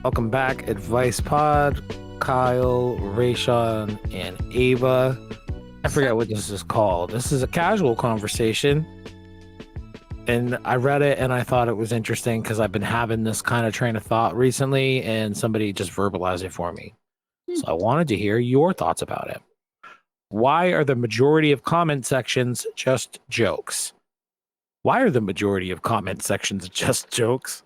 Welcome back, Advice Pod. Kyle, Rayshawn, and Ava. I forget what this is called. This is a casual conversation. And I read it and I thought it was interesting because I've been having this kind of train of thought recently and somebody just verbalized it for me. So I wanted to hear your thoughts about it. Why are the majority of comment sections just jokes? Why are the majority of comment sections just jokes?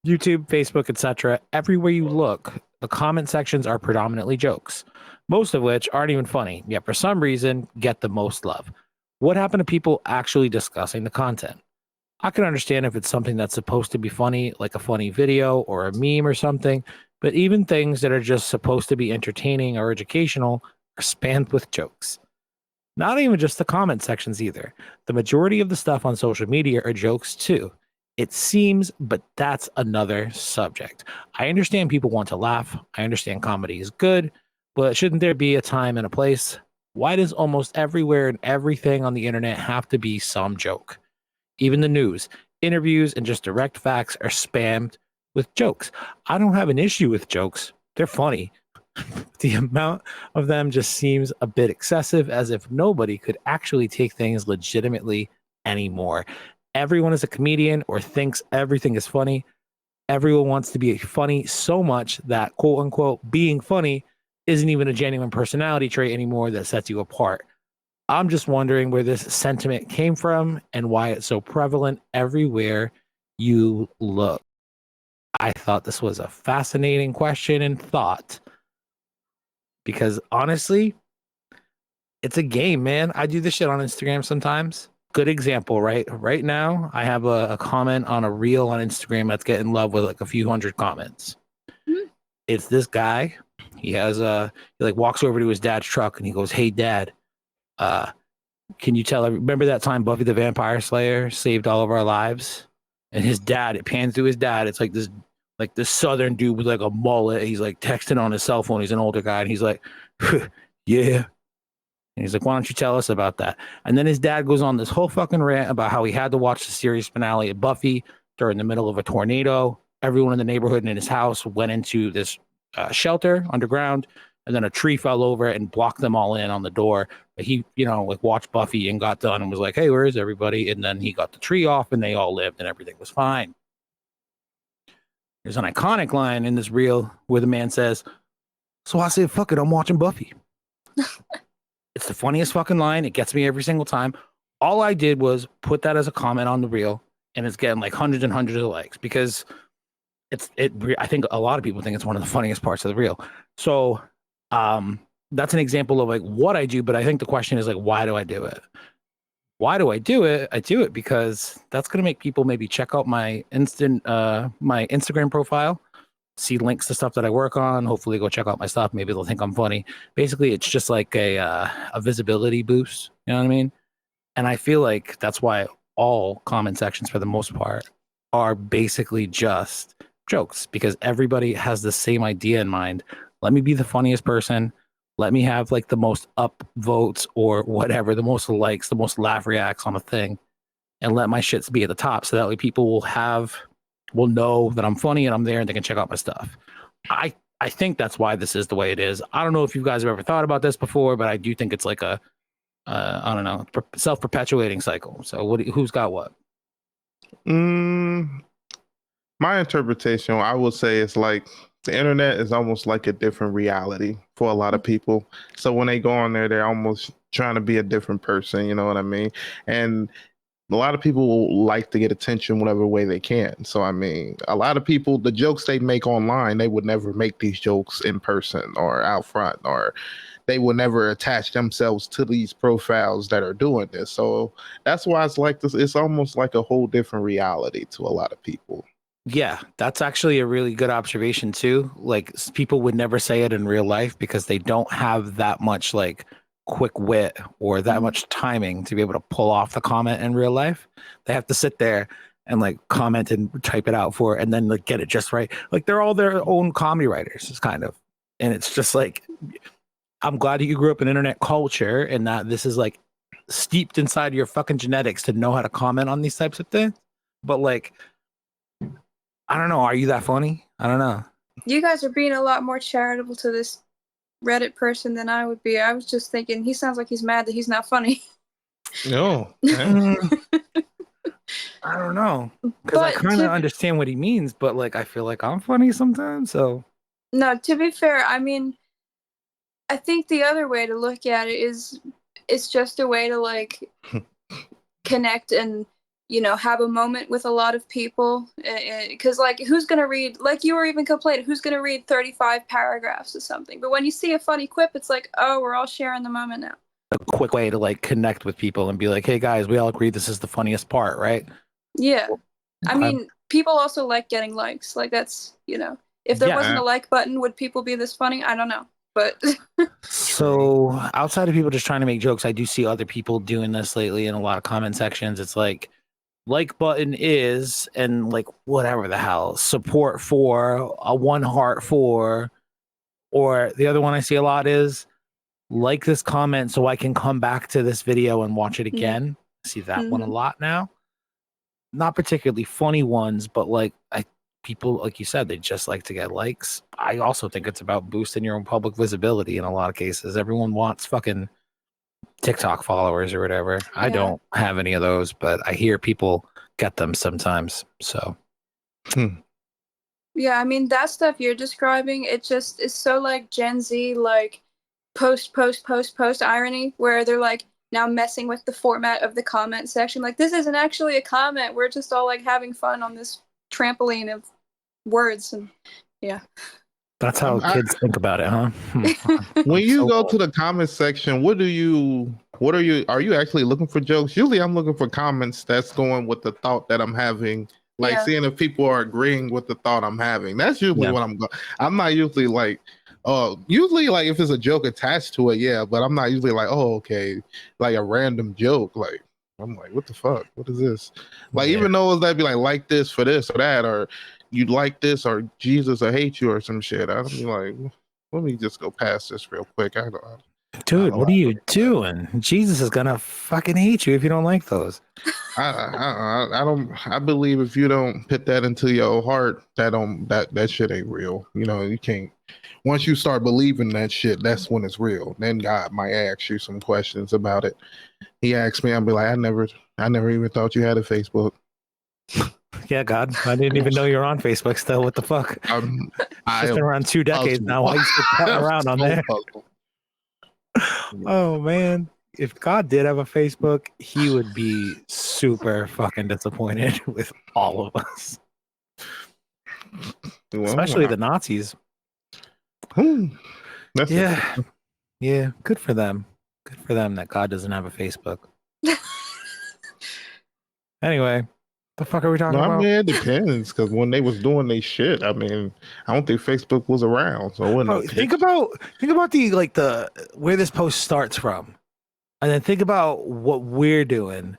YouTube, Facebook, etc. Everywhere you look, the comment sections are predominantly jokes, most of which aren't even funny, yet for some reason get the most love. What happened to people actually discussing the content? I can understand if it's something that's supposed to be funny, like a funny video or a meme or something, but even things that are just supposed to be entertaining or educational are spammed with jokes. Not even just the comment sections either. The majority of the stuff on social media are jokes too. It seems, but that's another subject. I understand people want to laugh. I understand comedy is good, but shouldn't there be a time and a place? Why does almost everywhere and everything on the internet have to be some joke? Even the news, interviews, and just direct facts are spammed with jokes. I don't have an issue with jokes. They're funny. The amount of them just seems a bit excessive, as if nobody could actually take things legitimately anymore. Everyone is a comedian or thinks everything is funny. Everyone wants to be funny so much that quote unquote being funny isn't even a genuine personality trait anymore that sets you apart. I'm just wondering where this sentiment came from and why it's so prevalent everywhere you look. I thought this was a fascinating question and thought because honestly, it's a game, man. I do this shit on Instagram sometimes. Good example, right? Right now, I have a comment on a reel on Instagram that's getting love with like a few hundred comments. Mhm. It's this guy. He like walks over to his dad's truck and he goes, "Hey, Dad, can you tell? Remember that time Buffy the Vampire Slayer saved all of our lives?" And his dad, it pans to his dad. It's like this southern dude with like a mullet. He's like texting on his cell phone. He's an older guy, and he's like, "Yeah." And he's like, "Why don't you tell us about that?" And then his dad goes on this whole fucking rant about how he had to watch the series finale of Buffy during the middle of a tornado. Everyone in the neighborhood and in his house went into this shelter underground, and then a tree fell over it and blocked them all in on the door. But he, like watched Buffy and got done and was like, "Hey, where is everybody?" And then he got the tree off and they all lived and everything was fine. There's an iconic line in this reel where the man says, "So I said, fuck it, I'm watching Buffy." It's the funniest fucking line. It gets me every single time. All I did was put that as a comment on the reel, and it's getting like hundreds and hundreds of likes because I think a lot of people think it's one of the funniest parts of the reel. So that's an example of like what I do, but I think the question is like, why do I do it? Why do I do it? I do it because that's going to make people maybe check out my my Instagram profile, see links to stuff that I work on. Hopefully, go check out my stuff. Maybe they'll think I'm funny. Basically, it's just like a visibility boost. You know what I mean? And I feel like that's why all comment sections, for the most part, are basically just jokes because everybody has the same idea in mind. Let me be the funniest person. Let me have like the most up votes or whatever, the most likes, the most laugh reacts on a thing, and let my shits be at the top so that way people will know that I'm funny and I'm there and they can check out my stuff. I think that's why this is the way it is. I don't know if you guys have ever thought about this before, but I do think it's like a I don't know, self-perpetuating cycle. So who's got what? My interpretation, I would say, is like the internet is almost like a different reality for a lot of people. So when they go on there, they're almost trying to be a different person. You know what I mean? And a lot of people like to get attention whatever way they can. So, I mean, a lot of people, the jokes they make online, they would never make these jokes in person or out front, or they will never attach themselves to these profiles that are doing this. So that's why it's like this. It's almost like a whole different reality to a lot of people. Yeah, that's actually a really good observation too. Like people would never say it in real life because they don't have that much like quick wit or that much timing to be able to pull off the comment in real life. They have to sit there and like comment and type it out for and then like get it just right. Like they're all their own comedy writers, it's kind of. And it's just like I'm glad that you grew up in internet culture and that this is like steeped inside your fucking genetics to know how to comment on these types of things. But like, I don't know. Are you that funny? I don't know. You guys are being a lot more charitable to this Reddit person than I would be. I was just thinking, he sounds like he's mad that he's not funny. No. I don't know. Because I kind of understand what he means, but like, I feel like I'm funny sometimes. So, no, to be fair, I mean, I think the other way to look at it is it's just a way to like connect and, you know, have a moment with a lot of people. Because like, who's going to read, like you were even complaining, who's going to read 35 paragraphs or something? But when you see a funny quip, it's like, oh, we're all sharing the moment now. A quick way to like connect with people and be like, hey guys, we all agree this is the funniest part, right? Yeah. I mean, people also like getting likes. Like that's, you know, if there wasn't a like button, would people be this funny? I don't know. But so outside of people just trying to make jokes, I do see other people doing this lately in a lot of comment sections. It's like button is, and like whatever the hell, support for, a 1 heart for, or the other one I see a lot is like this comment so I can come back to this video and watch it again. See that one a lot now. Not particularly funny ones, but like people, like you said, they just like to get likes. I also think it's about boosting your own public visibility in a lot of cases. Everyone wants fucking TikTok followers or whatever. Yeah. I don't have any of those, but I hear people get them sometimes. So yeah, I mean that stuff you're describing, it just is so like Gen Z, like post irony, where they're like now messing with the format of the comment section. Like, this isn't actually a comment. We're just all like having fun on this trampoline of words. And yeah. That's how kids think about it, huh? When you go to the comment section, are you actually looking for jokes? Usually I'm looking for comments that's going with the thought that I'm having. Like seeing if people are agreeing with the thought I'm having. That's usually what I'm going. I'm not usually like, usually like if there's a joke attached to it, but I'm not usually like, oh, okay, like a random joke. Like I'm like, what the fuck? What is this? Like even though that'd be like this for this or that, or you like this, or Jesus I hate you or some shit. I'd be like, let me just go past this real quick. Dude, what are you doing? Jesus is gonna fucking hate you if you don't like those. I believe if you don't put that into your heart, that shit ain't real. You know, you can't. Once you start believing that shit, that's when it's real. Then God might ask you some questions about it. He asked me, I'll be like, I never even thought you had a Facebook. Yeah, God, I didn't even know you're on Facebook still. What the fuck? It's been around 2 decades now. Why are you still putting around on there? Oh man, if God did have a Facebook, he would be super fucking disappointed with all of us, especially the Nazis. Yeah, good for them. Good for them that God doesn't have a Facebook. Anyway, the fuck are we talking about? I mean, it depends, because when they was doing their shit, I mean, I don't think Facebook was around, so think about the where this post starts from, and then think about what we're doing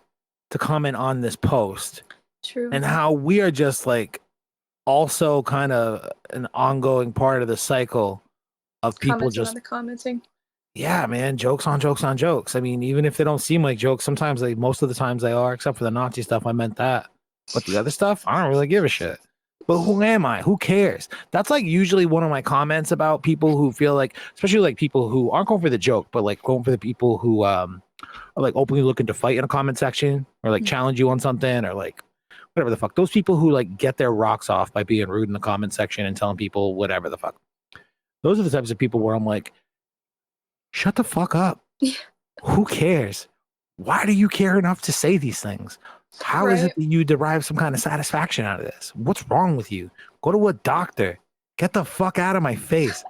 to comment on this post. True. And how we are just like also kind of an ongoing part of the cycle of people commenting. Yeah, man, jokes on jokes on jokes. I mean, even if they don't seem like jokes, sometimes most of the times they are, except for the Nazi stuff. I meant that. But the other stuff, I don't really give a shit. But who am I? Who cares? That's like usually one of my comments about people who feel like, especially like people who aren't going for the joke, but like going for the people who are like openly looking to fight in a comment section or like challenge you on something or like whatever the fuck. Those people who like get their rocks off by being rude in the comment section and telling people whatever the fuck. Those are the types of people where I'm like, shut the fuck up. Yeah. Who cares? Why do you care enough to say these things? How is it that you derive some kind of satisfaction out of this? What's wrong with you? Go to a doctor. Get the fuck out of my face.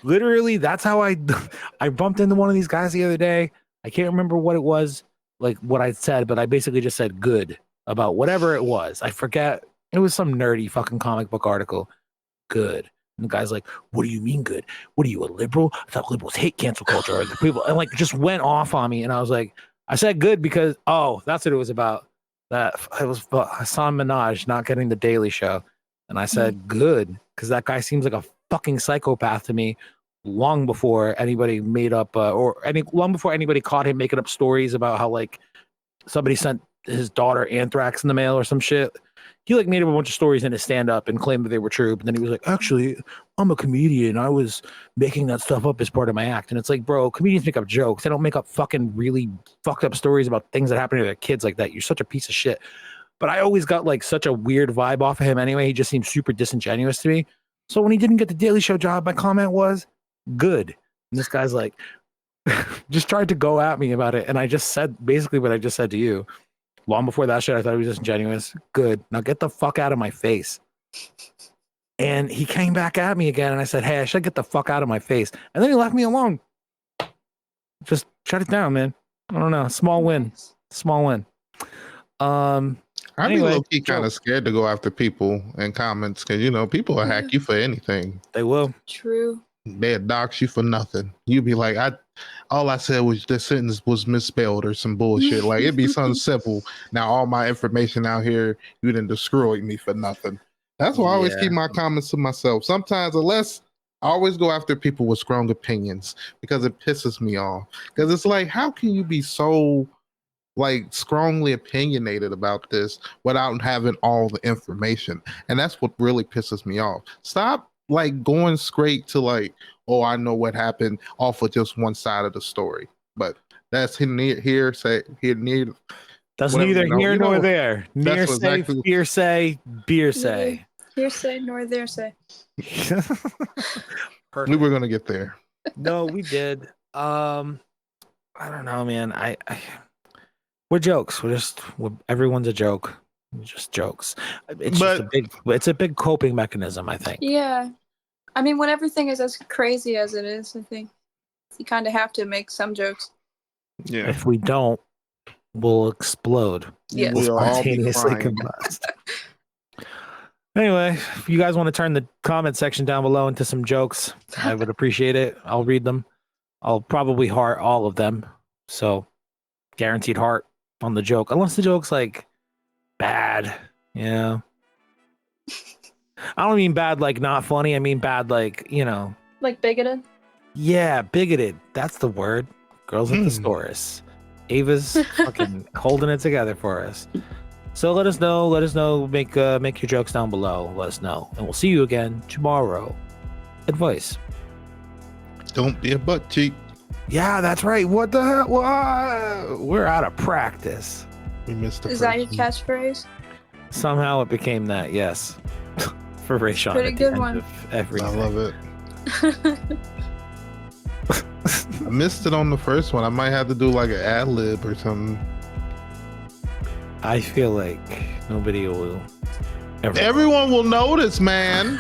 Literally, that's how I bumped into one of these guys the other day. I can't remember what it was, like what I said, but I basically just said good about whatever it was. I forget. It was some nerdy fucking comic book article. Good. And the guy's like, what do you mean good? What are you, a liberal? I thought liberals hate cancel culture. The people, and like just went off on me. And I was like, I said good because, that's what it was about. That it was Hassan Minaj not getting the Daily Show. And I said good because that guy seems like a fucking psychopath to me long before anybody made up long before anybody caught him making up stories about how like somebody sent his daughter anthrax in the mail or some shit. He like made up a bunch of stories in his stand-up and claimed that they were true, but then he was like, actually, I'm a comedian. I was making that stuff up as part of my act. And it's like, bro, comedians make up jokes. They don't make up fucking really fucked up stories about things that happen to their kids like that. You're such a piece of shit. But I always got like such a weird vibe off of him anyway. He just seemed super disingenuous to me. So when he didn't get the Daily Show job, my comment was, good. And this guy's like, just tried to go at me about it. And I just said basically what I just said to you. Long before that shit, I thought he was disingenuous. Good. Now get the fuck out of my face. And he came back at me again, and I said, hey, I should get the fuck out of my face. And then he left me alone. Just shut it down, man. I don't know. Small win. Small win. I'd be low-key kind of scared to go after people in comments because, you know, people will hack you for anything. They will. True. They'll dox you for nothing. You'd be like, all I said was this sentence was misspelled or some bullshit. Like, it'd be something simple. Now, all my information out here, you didn't destroy me for nothing. That's why I always keep my comments to myself. Sometimes, unless I always go after people with strong opinions because it pisses me off. Because it's like, how can you be so like strongly opinionated about this without having all the information? And that's what really pisses me off. Stop like going straight to like, oh, I know what happened off of just one side of the story. But that's That's neither here nor there. Nearsay, hearsay, beersay. Hearsay nor theresay. We were gonna get there. No, we did. I don't know, man. We're jokes. Everyone's a joke. We're just jokes. It's a big coping mechanism, I think. Yeah. I mean, when everything is as crazy as it is, I think you kind of have to make some jokes. Yeah. If we don't, we'll explode. Yes. We'll spontaneously combust. Anyway, if you guys want to turn the comment section down below into some jokes, I would appreciate it. I'll read them. I'll probably heart all of them. So guaranteed heart on the joke. Unless the joke's like bad. Yeah. I don't mean bad like not funny. I mean bad like, you know. Like bigoted? Yeah, bigoted. That's the word. Girls at the stores. Ava's fucking holding it together for us. So let us know. Make your jokes down below. Let us know. And we'll see you again tomorrow. Advice. Don't be a butt cheek. Yeah, that's right. What the hell? What? We're out of practice. We missed the Is that your catchphrase? Somehow it became that, yes. For Rayshawn. Pretty good one. I love it. I missed it on the first one. I might have to do like an ad lib or something. I feel like nobody will ever. Everyone will notice, man.